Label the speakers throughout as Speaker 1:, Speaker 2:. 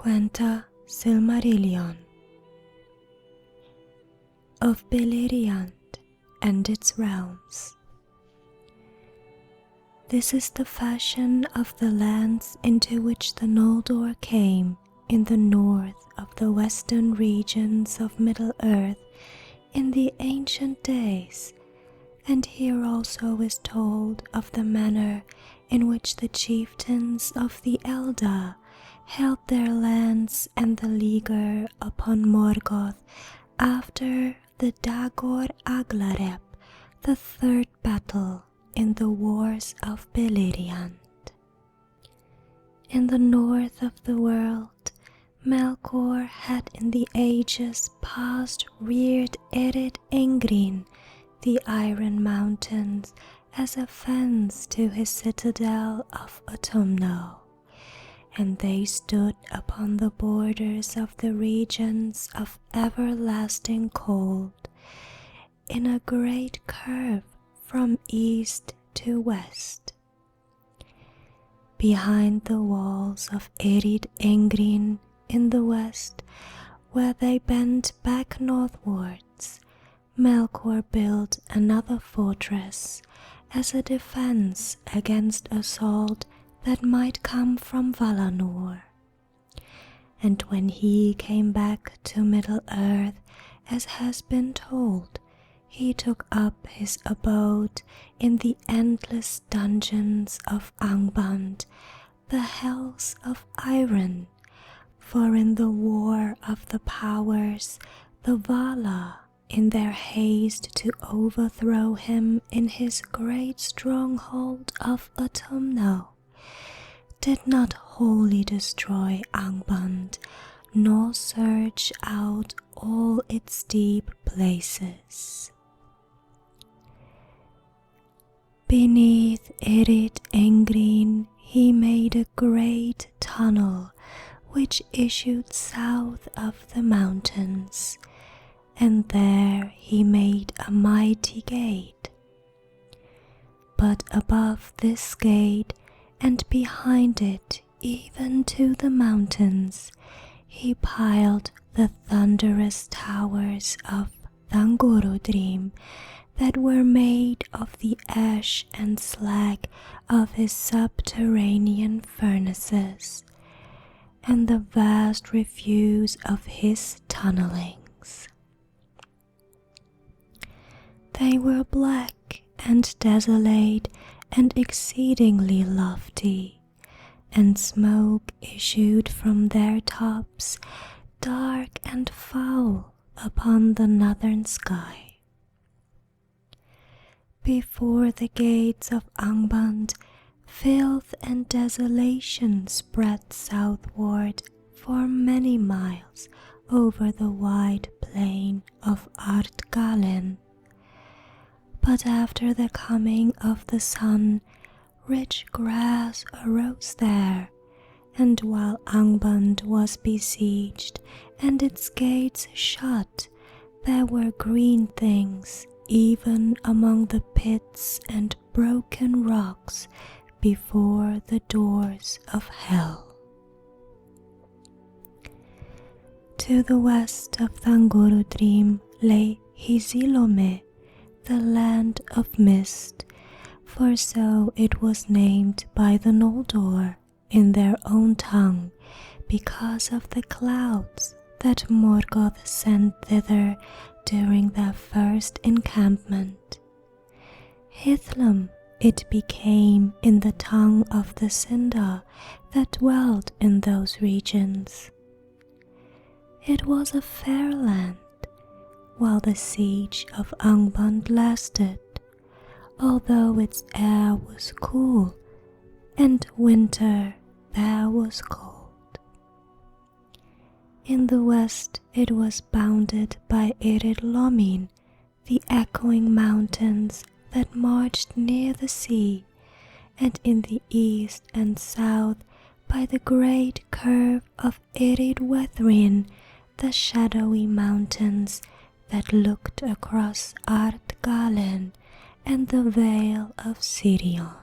Speaker 1: Silmarillion-Quenta Silmarillion of Beleriand and its realms. This is the fashion of the lands into which the Noldor came in the north of the western regions of Middle-earth in the ancient days, and here also is told of the manner in which the chieftains of the Eldar held their lands and the leaguer upon Morgoth after the Dagor Aglareb, the third battle in the wars of Beleriand. In the north of the world, Melkor had in the ages past reared Erid Engrin, the Iron Mountains, as a fence to his citadel of Autumno, and they stood upon the borders of the regions of everlasting cold, in a great curve from east to west. Behind the walls of Erid Engrin in the west, where they bent back northwards, Melkor built another fortress as a defense against assault that might come from Valinor. And when he came back to Middle-earth, as has been told, he took up his abode in the endless dungeons of Angband, the hells of iron, for in the war of the powers, the Vala, in their haste to overthrow him in his great stronghold of Autumno, did not wholly destroy Angband, nor search out all its deep places. Beneath Erid Engrin he made a great tunnel which issued south of the mountains, and there he made a mighty gate. But above this gate, and behind it even to the mountains, he piled the thunderous towers of Thangorodrim that were made of the ash and slag of his subterranean furnaces, and the vast refuse of his tunnelings. They were black and desolate and exceedingly lofty, and smoke issued from their tops, dark and foul upon the northern sky. Before the gates of Angband, filth and desolation spread southward for many miles over the wide plain of Ardgalen. But after the coming of the sun, rich grass arose there, and while Angband was besieged and its gates shut, there were green things even among the pits and broken rocks before the doors of hell. To the west of Thangorodrim lay Hizilome, the land of mist, for so it was named by the Noldor in their own tongue, because of the clouds that Morgoth sent thither during their first encampment. Hithlum it became in the tongue of the Sindar that dwelt in those regions. It was a fair land, while the siege of Angband lasted, although its air was cool, and winter there was cold. In the west it was bounded by Erid Lomin, the echoing mountains that marched near the sea, and in the east and south by the great curve of Erid Wethrin, the shadowy mountains that looked across Ardgalen and the Vale of Sirion.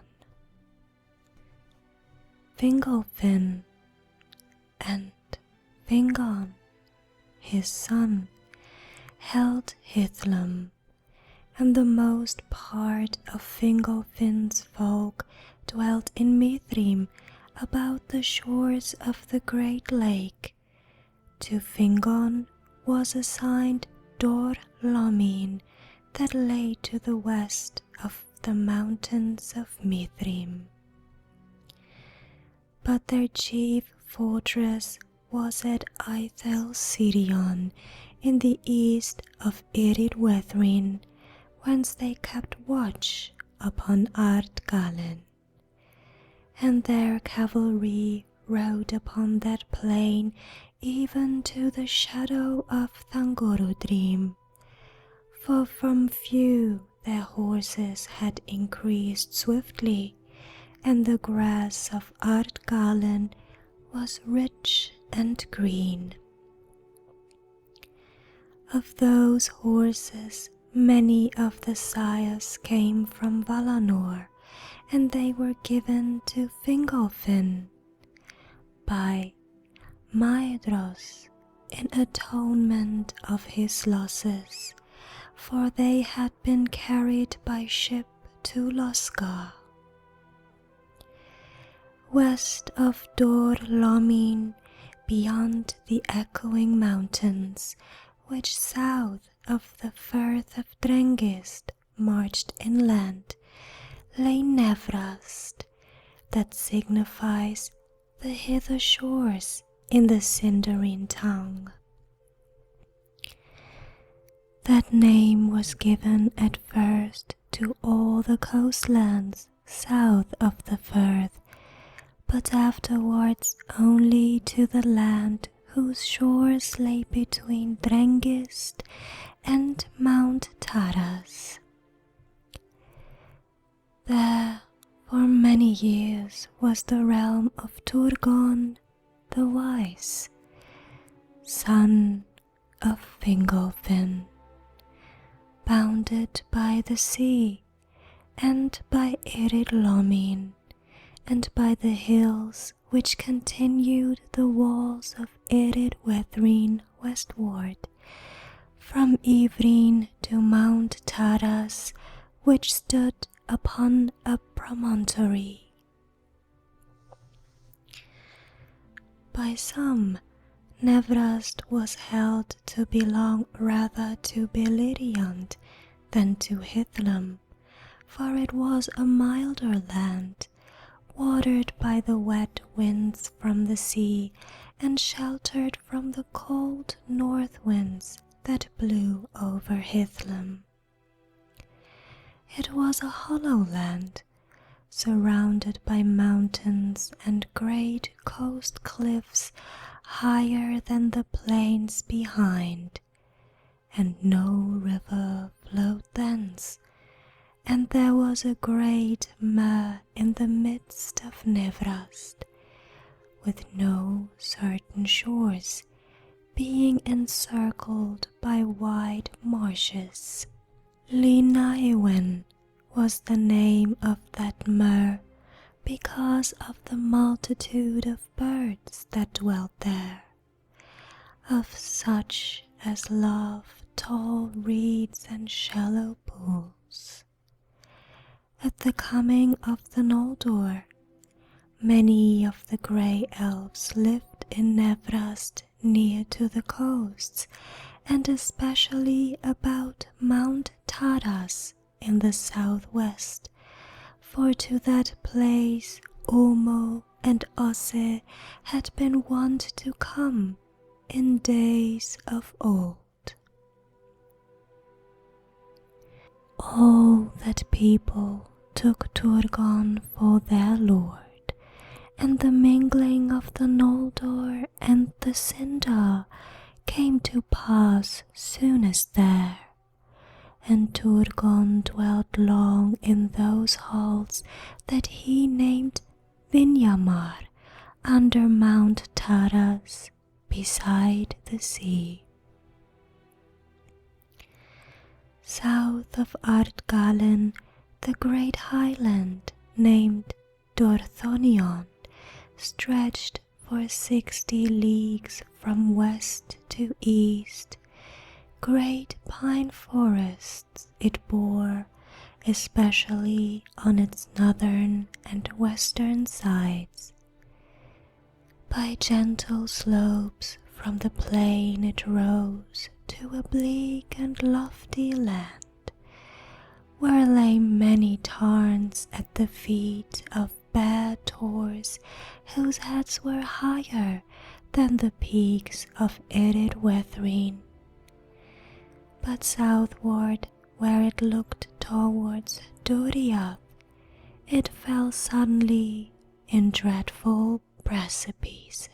Speaker 1: Fingolfin and Fingon, his son, held Hithlum, and the most part of Fingolfin's folk dwelt in Mithrim about the shores of the great lake. To Fingon was assigned Dor Lomin, that lay to the west of the mountains of Mithrim. But their chief fortress was at Aethel Sirion, in the east of Irid-Wethrin, whence they kept watch upon Ardgalen. And their cavalry rode upon that plain even to the shadow of Thangorudrim, for from few their horses had increased swiftly, and the grass of Ardgalen was rich and green. Of those horses many of the sires came from Valinor, and they were given to Fingolfin by Maedhros in atonement of his losses, for they had been carried by ship to Losgar. West of Dor Lomin, beyond the echoing mountains, which south of the Firth of Drengist marched inland, lay Nevrast, that signifies the hither shores in the Sindarin tongue. That name was given at first to all the coastlands south of the Firth, but afterwards only to the land whose shores lay between Drengist and Mount Taras. There for many years was the realm of Turgon the Wise, son of Fingolfin, bounded by the sea and by Irid-Lomin, and by the hills which continued the walls of Irid-Wethrin westward, from Ivrin to Mount Taras, which stood upon a promontory. By some, Nevrast was held to belong rather to Beleriand than to Hithlum, for it was a milder land, watered by the wet winds from the sea and sheltered from the cold north winds that blew over Hithlum. It was a hollow land, surrounded by mountains and great coast cliffs higher than the plains behind, and no river flowed thence, and there was a great mere in the midst of Nevrast, with no certain shores, being encircled by wide marshes. Linaewen was the name of that mere, because of the multitude of birds that dwelt there, of such as love tall reeds and shallow pools. At the coming of the Noldor, many of the grey elves lived in Nevrast near to the coasts, and especially about Mount Taras in the southwest, for to that place Ulmo and Osse had been wont to come in days of old. All that people took Turgon for their lord, and the mingling of the Noldor and the Sindar came to pass soonest there, and Turgon dwelt long in those halls that he named Vinyamar, under Mount Taras, beside the sea. South of Ardgalen, the great highland named Dorthonion stretched for 60 leagues from west to east. Great pine forests it bore, especially on its northern and western sides. By gentle slopes from the plain it rose to a bleak and lofty land, where lay many tarns at the feet of bare tors whose heads were higher than the peaks of Erid Wethrin. But southward, where it looked towards Doriath, it fell suddenly in dreadful precipices.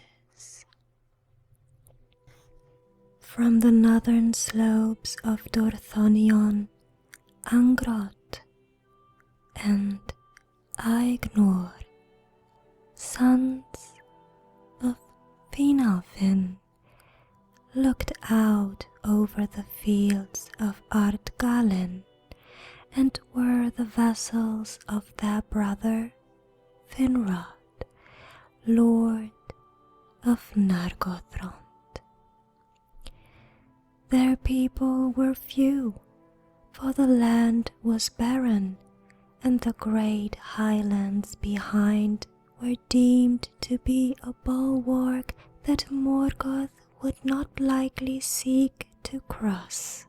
Speaker 1: From the northern slopes of Dorthonion, Angrot, and Aignor, sons of Finarfin, looked out over the fields of Ardgalen, and were the vassals of their brother Finrod, lord of Nargothrond. Their people were few, for the land was barren, and the great highlands behind were deemed to be a bulwark that Morgoth would not likely seek to cross.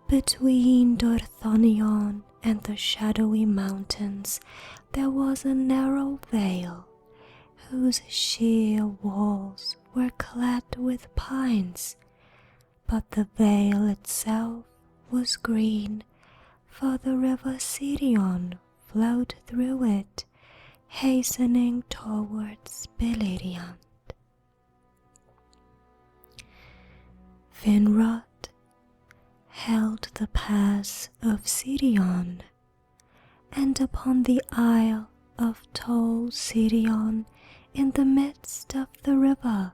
Speaker 1: Between Dorthonion and the shadowy mountains there was a narrow vale, whose sheer walls were clad with pines, but the vale itself was green, for the river Sirion flowed through it, hastening towards Beleriand. Finrod held the pass of Sirion, and upon the isle of Tol Sirion, in the midst of the river,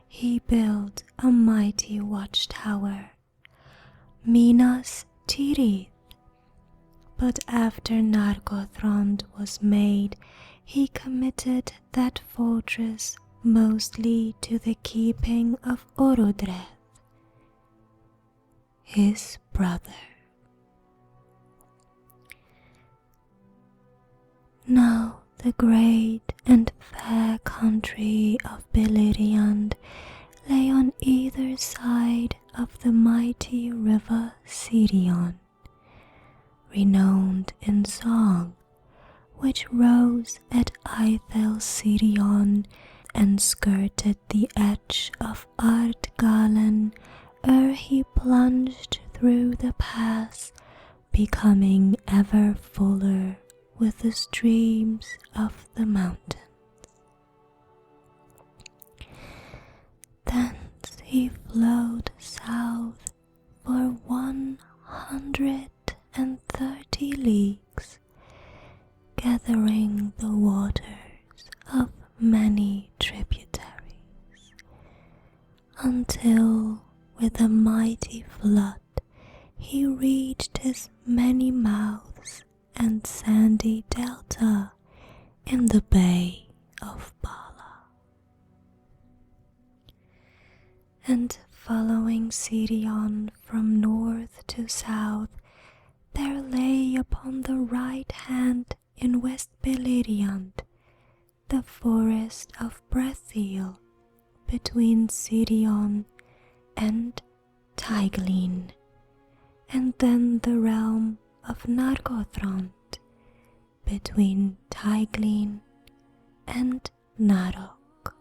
Speaker 1: he built a mighty watchtower, Minas Tirith. But after Nargothrond was made, he committed that fortress mostly to the keeping of Orodreth, his brother. Now the great and fair country of Beleriand lay on either side of the mighty river Sirion, renowned in song, which rose at Ithel Sirion and skirted the edge of Ardgalen ere he plunged through the pass, becoming ever fuller with the streams of the mountains. Thence he flowed south for 130 leagues, gathering the waters of many tributaries, until with a mighty flood he reached his many mouths and sandy delta in the Bay of Bala. And following Sirion from north to south, there lay upon the right hand in West Beleriand the forest of Brethiel, between Sirion and Teiglin, and then the realm of Nargothrond, between Teiglin and Narok.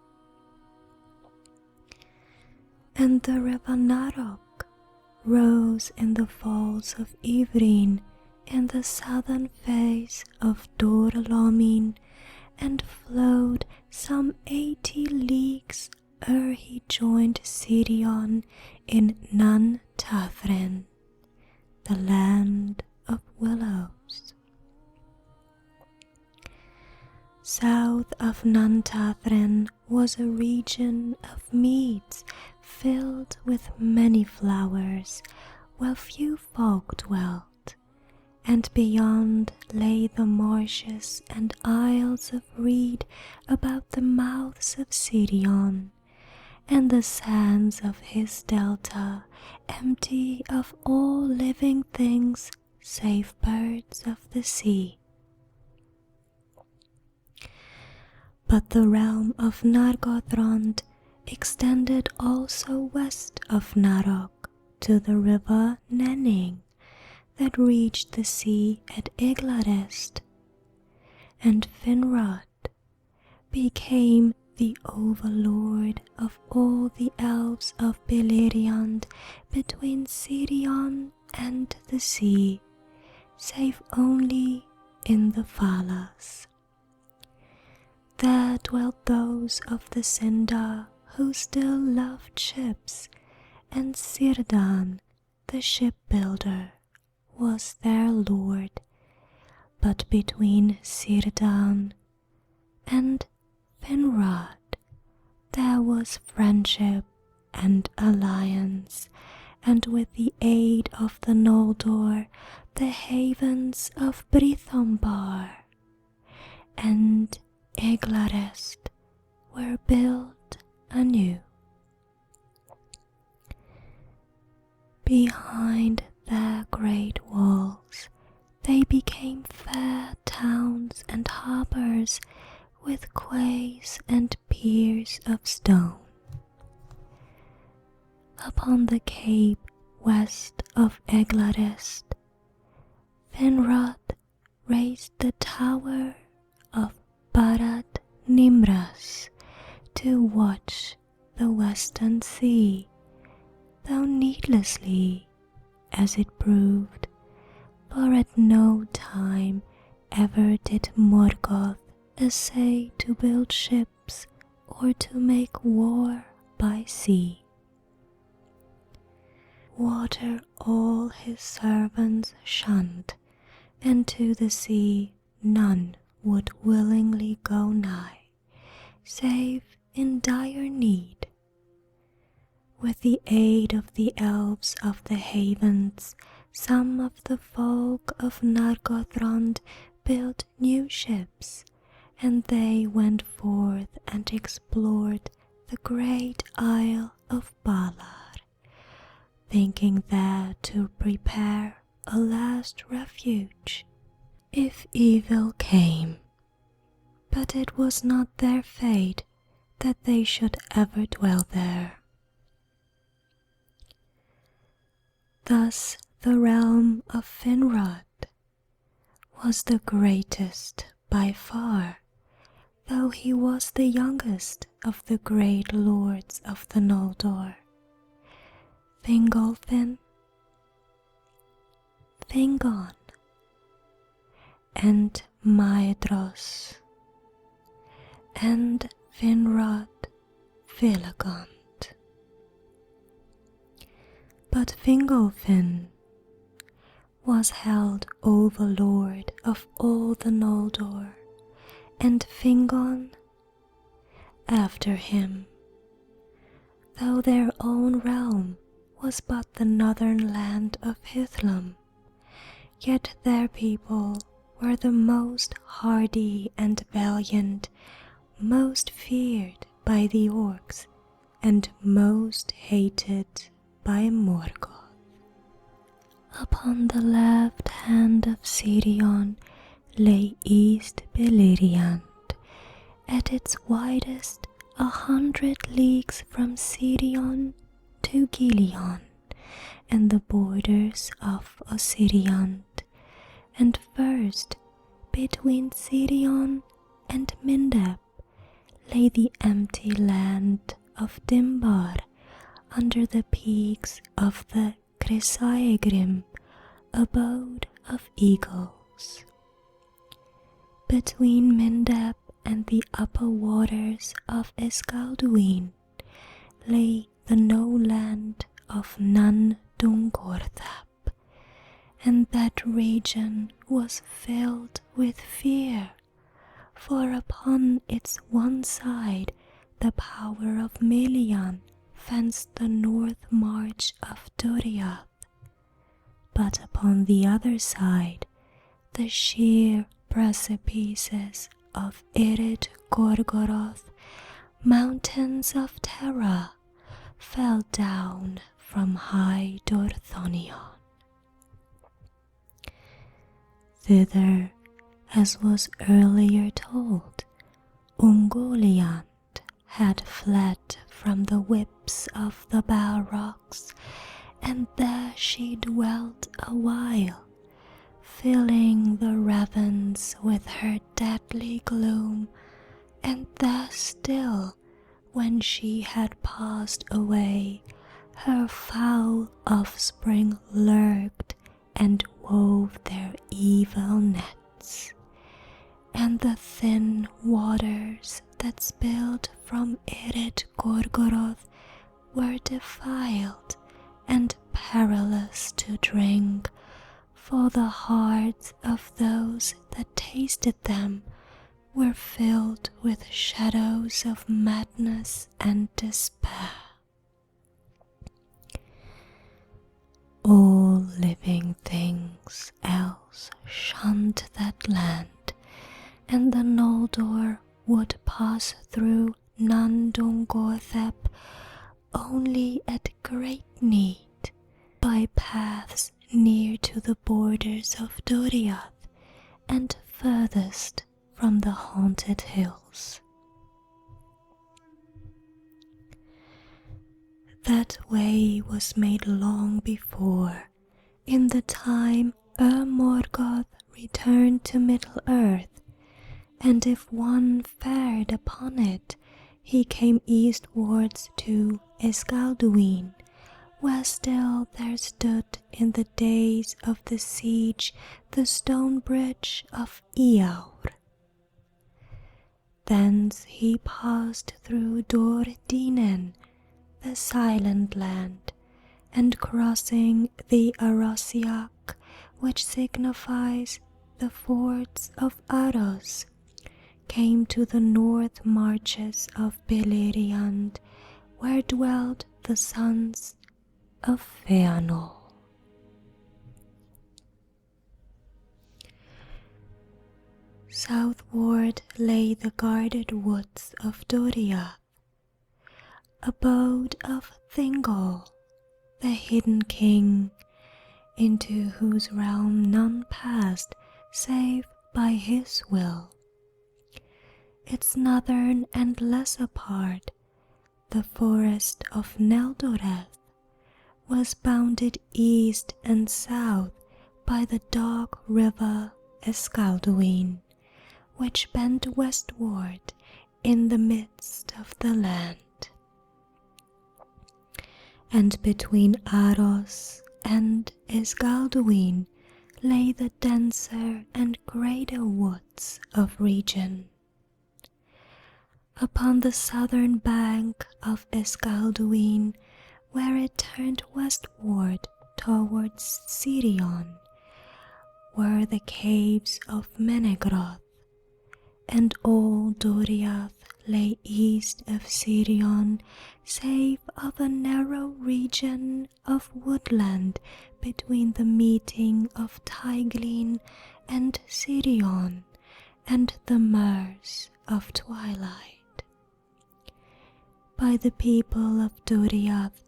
Speaker 1: And the river Narok rose in the falls of Ivrin in the southern face of Dor Lomin, and flowed some 80 leagues ere he joined Sirion in Nan Tathren, the land of willows. South of Nan Tathren was a region of meads filled with many flowers, where few folk dwelt, and beyond lay the marshes and isles of reed about the mouths of Sirion, and the sands of his delta empty of all living things save birds of the sea. But the realm of Nargothrond extended also west of Narok to the river Nenning that reached the sea at Iglarest, and Finrod became the overlord of all the elves of Beleriand between Sirion and the sea, save only in the Falas. There dwelt those of the Sindar who still loved ships, and Sirdan, the shipbuilder, was their lord. But between Sirdan and Finrod there was friendship and alliance, and with the aid of the Noldor the havens of Brithombar and Iglarest were built anew. Behind their great walls they became fair towns and harbours with quays and piers of stone. Upon the cape west of Iglarest, Finrod raised the tower of Barad Nimras to watch the western sea, though needlessly, as it proved, for at no time ever did Morgoth essay to build ships or to make war by sea. Water all his servants shunned, and to the sea none would willingly go nigh, save in dire need. With the aid of the elves of the havens, some of the folk of Nargothrond built new ships, and they went forth and explored the great isle of Balar, thinking there to prepare a last refuge if evil came. But it was not their fate that they should ever dwell there. Thus the realm of Finrod was the greatest by far, though he was the youngest of the great lords of the Noldor. Fingolfin, Fingon, and Maedhros, and Finrod Vilagond. But Fingolfin was held overlord of all the Noldor, and Fingon after him, though their own realm was but the northern land of Hithlum, yet their people were the most hardy and valiant, most feared by the orcs, and most hated by Morgoth. Upon the left hand of Sirion lay East Beleriand, at its widest 100 leagues from Sirion to Gilion, and the borders of Osiriand, and first between Sirion and Mindep lay the empty land of Dimbar, under the peaks of the Chrysaegrim, abode of eagles. Between Mindep and the upper waters of Escalduin lay the no-land of Nun Dungorthap, and that region was filled with fear, for upon its one side the power of Melian fenced the north march of Doriath, but upon the other side the sheer precipices of Irid Gorgoroth, mountains of terror, fell down from high Dorthonion. Thither, as was earlier told, Ungoliant had fled from the whips of the Balrogs, and there she dwelt a while, filling the ravens with her deadly gloom, and there still, when she had passed away, her foul offspring lurked and wove their evil nets, and the thin waters that spilled from Irid Gorgoroth were defiled and perilous to drink, for the hearts of those that tasted them were filled with shadows of madness and despair. All living things else shunned that land, and the Noldor would pass through Nandungorthep only at great need, by paths near to the borders of Doriath and furthest from the haunted hills. That way was made long before, in the time Morgoth returned to Middle-earth, and if one fared upon it, he came eastwards to Escalduin, where still there stood in the days of the siege the stone bridge of Eaur. Thence he passed through Dor Dinen, the Silent Land, and crossing the Arosiak, which signifies the fords of Aros, came to the north marches of Beleriand, where dwelt the sons of Fëanor. Southward lay the guarded woods of Doriath, abode of Thingol, the hidden king, into whose realm none passed save by his will. Its northern and lesser part, the forest of Neldoreth, was bounded east and south by the dark river Escalduin, which bent westward in the midst of the land. And between Aros and Escalduin lay the denser and greater woods of Regen. Upon the southern bank of Escalduin, where it turned westward towards Sirion, were the caves of Menegroth, and all Doriath lay east of Sirion, save of a narrow region of woodland between the meeting of Teiglin and Sirion and the Mers of Twilight. By the people of Doriath,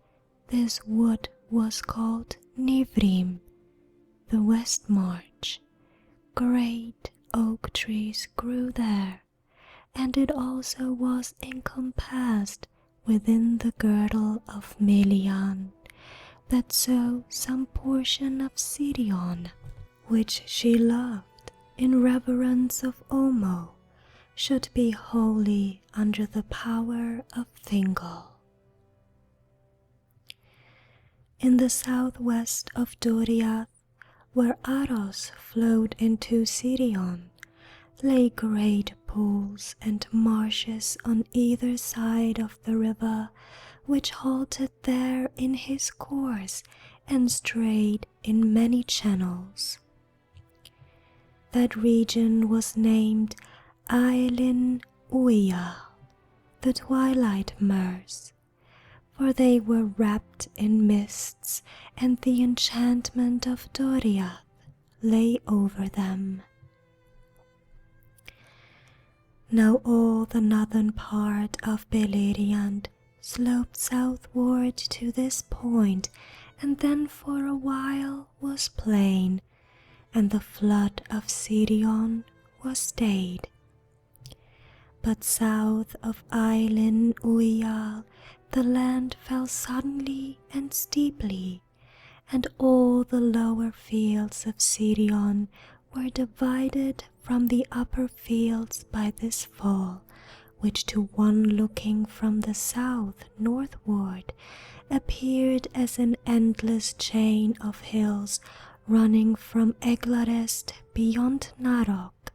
Speaker 1: this wood was called Nivrim, the West March. Great oak trees grew there, and it also was encompassed within the girdle of Melian, that so some portion of Sirion, which she loved in reverence of Omo, should be wholly under the power of Thingol. In the southwest of Doriath, where Aros flowed into Sirion, lay great pools and marshes on either side of the river, which halted there in his course and strayed in many channels. That region was named Aelin Uia, the Twilight Mers, for they were wrapped in mists, and the enchantment of Doriath lay over them. Now all the northern part of Beleriand sloped southward to this point, and then for a while was plain, and the flood of Sirion was stayed. But south of Ailin Uyal the land fell suddenly and steeply, and all the lower fields of Sirion were divided from the upper fields by this fall, which to one looking from the south northward appeared as an endless chain of hills running from Eglarest beyond Narok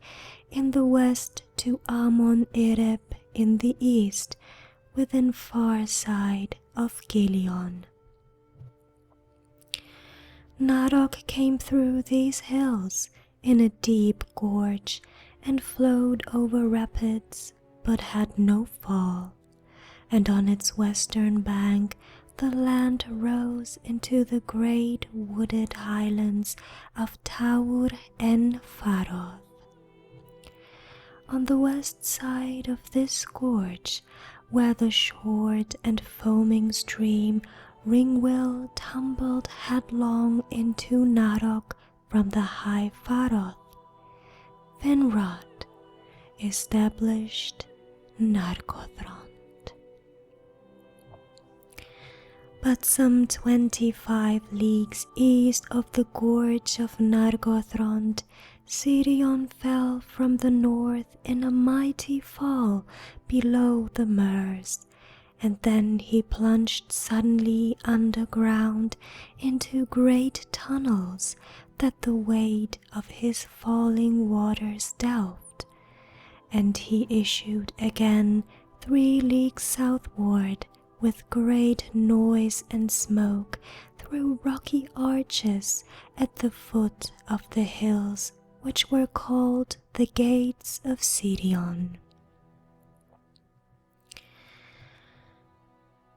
Speaker 1: in the west to Amon Ereb in the east, within far side of Gilion. Narok came through these hills in a deep gorge and flowed over rapids, but had no fall, and on its western bank the land rose into the great wooded highlands of Taur en Faroth. On the west side of this gorge, where the short and foaming stream Ringwill tumbled headlong into Narok from the high Faroth, Finrod established Nargothrond. But some 25 leagues east of the gorge of Nargothrond, Sirion fell from the north in a mighty fall below the Mers, and then he plunged suddenly underground into great tunnels that the weight of his falling waters delved, and he issued again 3 leagues southward with great noise and smoke through rocky arches at the foot of the hills which were called the Gates of Sirion.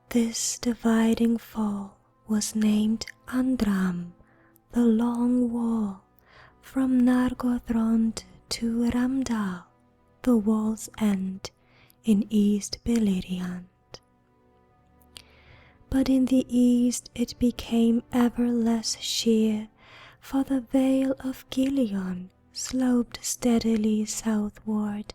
Speaker 1: This dividing fall was named Andram, the Long Wall, from Nargothrond to Ramdal, the Wall's End, in East Beleriand. But in the east it became ever less sheer, for the Vale of Gilion sloped steadily southward,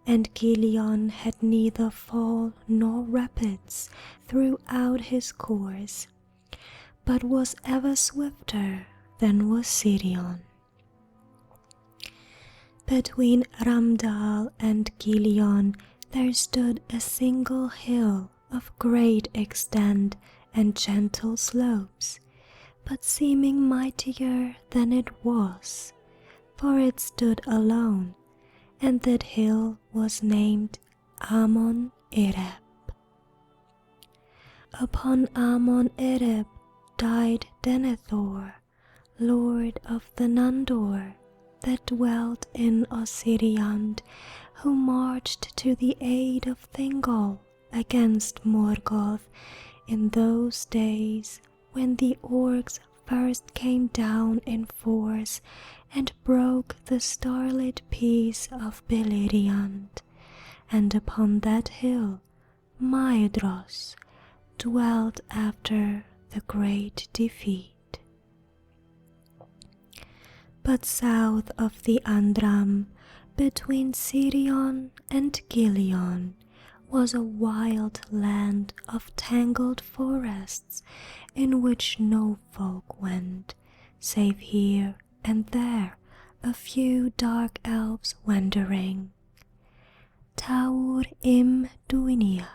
Speaker 1: and Gilion had neither fall nor rapids throughout his course, but was ever swifter than was Sirion. Between Ramdal and Gilion there stood a single hill of great extent and gentle slopes, but seeming mightier than it was, for it stood alone, and that hill was named Amon Ereb. Upon Amon Ereb died Denethor, lord of the Noldor, that dwelt in Osiriand, who marched to the aid of Thingol against Morgoth in those days when the orcs first came down in force and broke the starlit peace of Beleriand, and upon that hill Maedhros dwelt after the great defeat. But south of the Andram, between Sirion and Gilion, was a wild land of tangled forests in which no folk went, save here and there a few dark elves wandering. Taur im Duiniath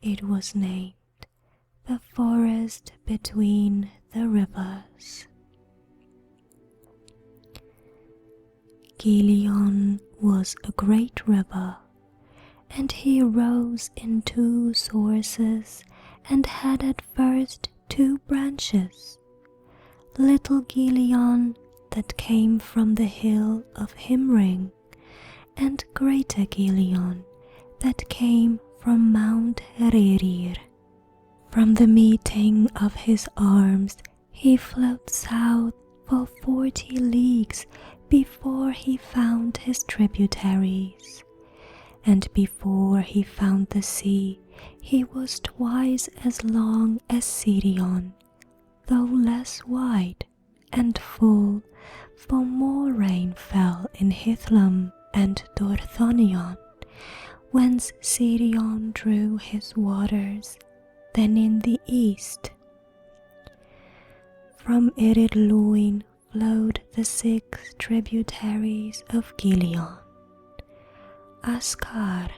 Speaker 1: it was named, the forest between the rivers. Gilion was a great river, and he rose in 2 sources and had at first 2 branches. Little Gilion that came from the hill of Himring, and Greater Gilion that came from Mount Hererir. From the meeting of his arms he flowed south for 40 leagues before he found his tributaries. And before he found the sea, he was twice as long as Sirion, though less wide and full, for more rain fell in Hithlum and Dorthonion, whence Sirion drew his waters, than in the east. From Iridluin flowed the 6 tributaries of Gileon: Askar,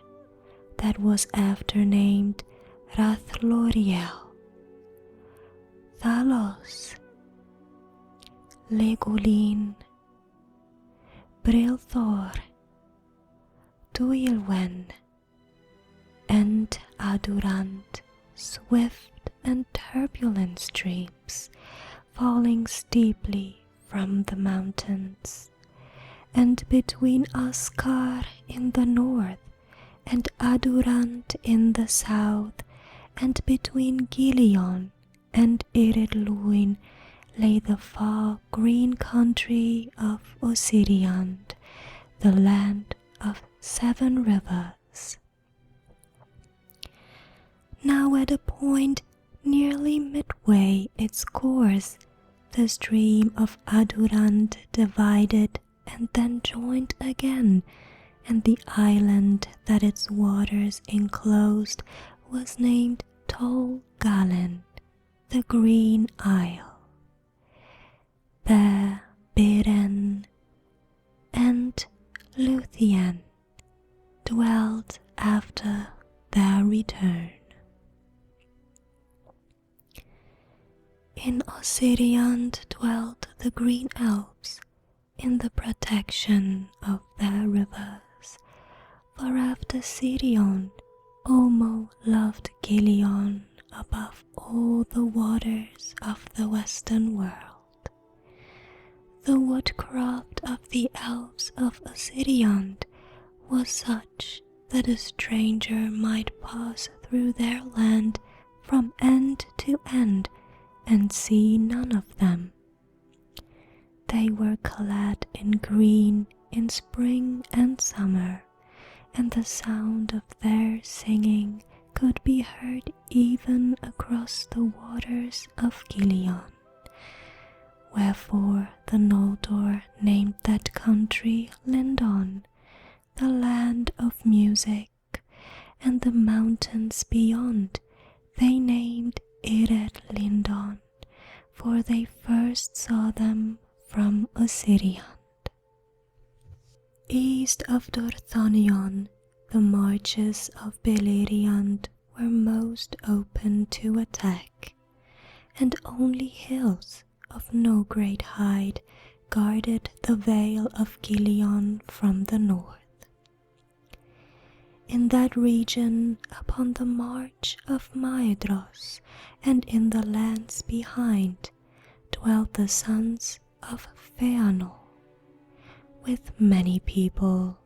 Speaker 1: that was after named Rathloriel, Thalos, Legolin, Brilthor, Duilwen, and Adurant, swift and turbulent streams, falling steeply from the mountains. And between Askar in the north and Adurant in the south, and between Gileon and Iridluin lay the far green country of Osiriand, the land of 7 rivers. Now at a point nearly midway its course, the stream of Adurant divided and then joined again, and the island that its waters enclosed was named Tol Galen, the Green Isle. There Beren and Luthien dwelt after their return. In Osiriand dwelt the Green Elves in the protection of their rivers, for after Sirion, Omo loved Gileon above all the waters of the western world. The woodcraft of the elves of Osiriand was such that a stranger might pass through their land from end to end and see none of them. They were clad in green in spring and summer, and the sound of their singing could be heard even across the waters of Gileon. Wherefore the Noldor named that country Lindon, the land of music, and the mountains beyond they named Ired-Lindon, for they first saw them from Osiriand. East of Dorthonion, the marches of Beleriand were most open to attack, and only hills of no great height guarded the vale of Gileon from the north. In that region, upon the march of Maedhros, and in the lands behind, dwelt the sons of Feanor, with many people,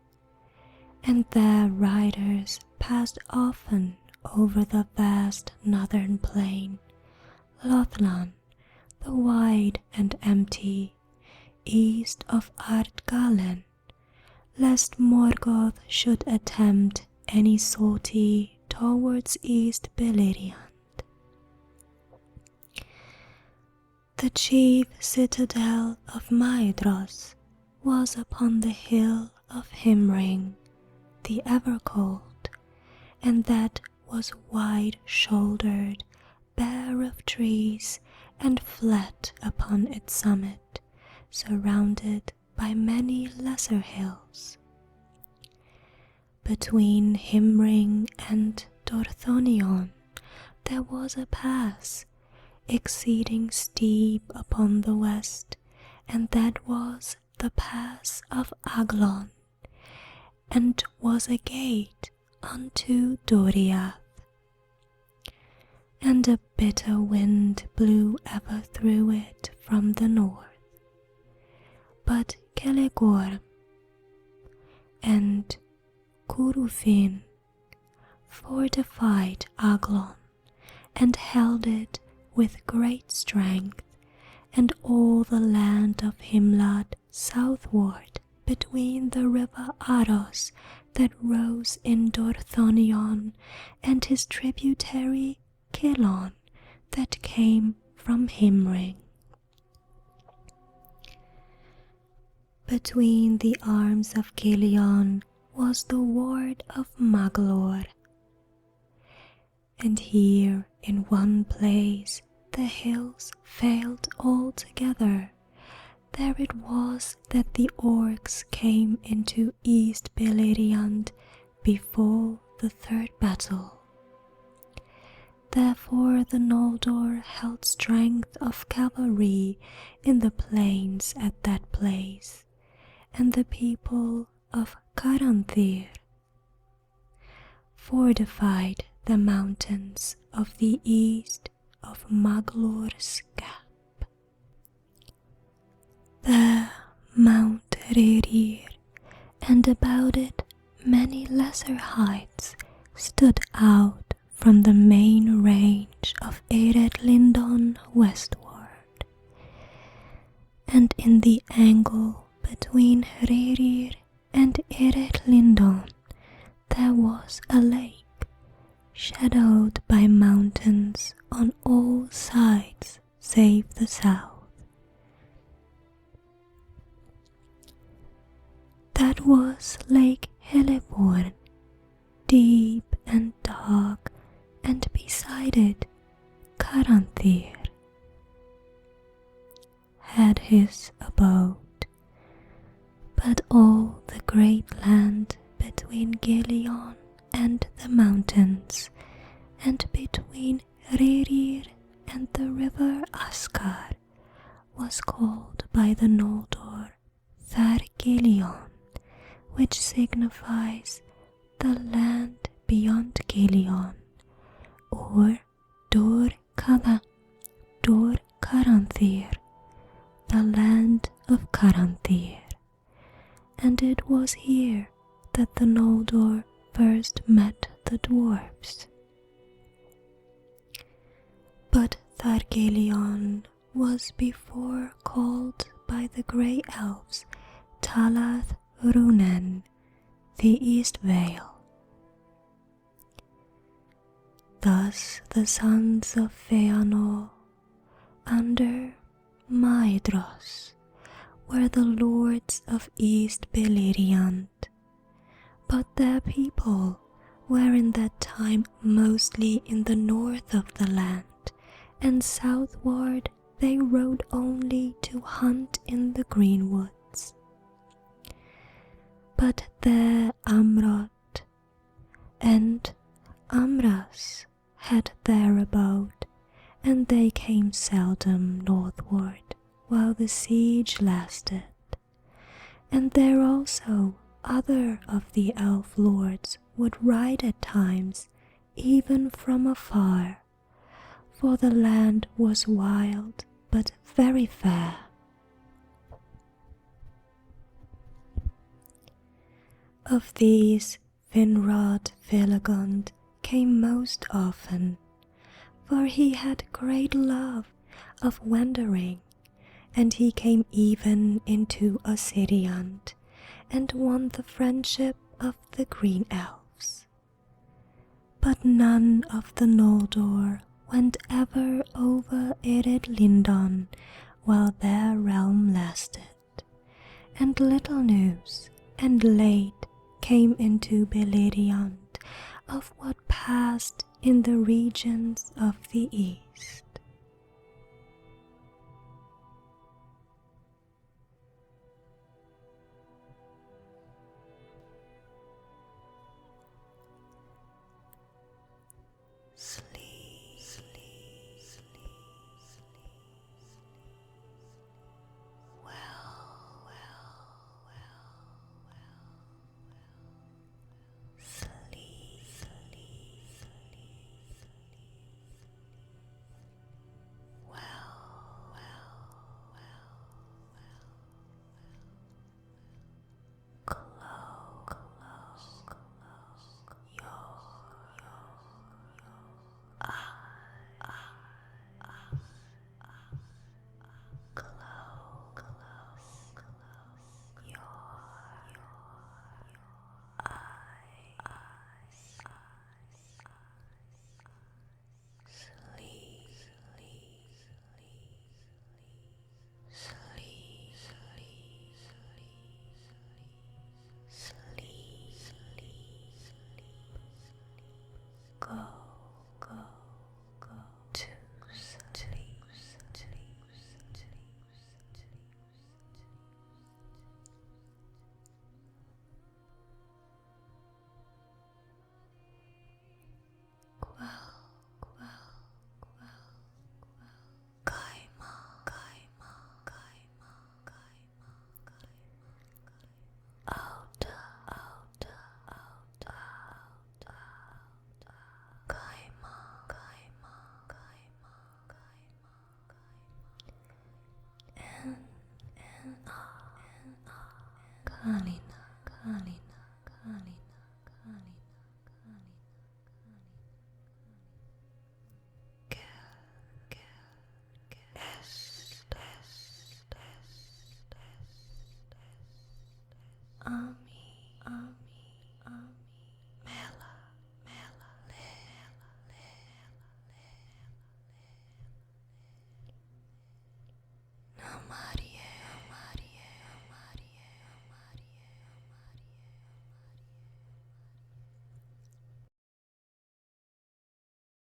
Speaker 1: and their riders passed often over the vast northern plain, Lothlan, the wide and empty, east of Ardgalen, lest Morgoth should attempt any sortie towards East Beleriand. The chief citadel of Maedhros was upon the hill of Himring, the Evercold, and that was wide-shouldered, bare of trees, and flat upon its summit, surrounded by many lesser hills. Between Himring and Dorthonion there was a pass, exceeding steep upon the west, and that was the pass of Aglon, and was a gate unto Doriath. And a bitter wind blew ever through it from the north. But Celegorm and Curufin fortified Aglon, and held it with great strength, and all the land of Himlad southward between the river Aros that rose in Dorthonion and his tributary Kilon that came from Himring. Between the arms of Gilion was the ward of Maglor, and here in one place the hills failed altogether. There it was that the orcs came into East Beleriand before the third battle. Therefore the Noldor held strength of cavalry in the plains at that place, and the people of Caranthir fortified the mountains of the east of Maglor's Gap. There Mount Rerir, and about it many lesser heights, stood out from the main range of Eredlindon westward, and in the angle between Rerir and Eredlindon there was a lake, shadowed by mountains on all sides save the south. That was Lake Heliborn, deep and dark, and beside it Caranthir had his abode. But all the great land between Gilion and the mountains, and between Rerir and the river Askar, was called by the Noldor Thargilion, which signifies the land beyond Gilion, or Dor Caranthir, the land of Caranthir. And it was here that the Noldor first met the dwarfs. But Thargilion was before called by the grey elves Talath Runen, the East Vale. Thus the sons of Feanor, under Maedhros, were the lords of East Beleriand, but their people were in that time mostly in the north of the land, and southward they rode only to hunt in the greenwoods. But there Amrot and Amras had their abode, and they came seldom northward while the siege lasted. And there also other of the elf lords would ride at times, even from afar, for the land was wild but very fair. Of these Finrod Filigund came most often, for he had great love of wandering, and he came even into Ossiriand, and won the friendship of the green elves. But none of the Noldor went ever over Eredlindon while their realm lasted, and little news and late came into Beleriand of what passed in the regions of the east. Kalina, Kalina, Ami,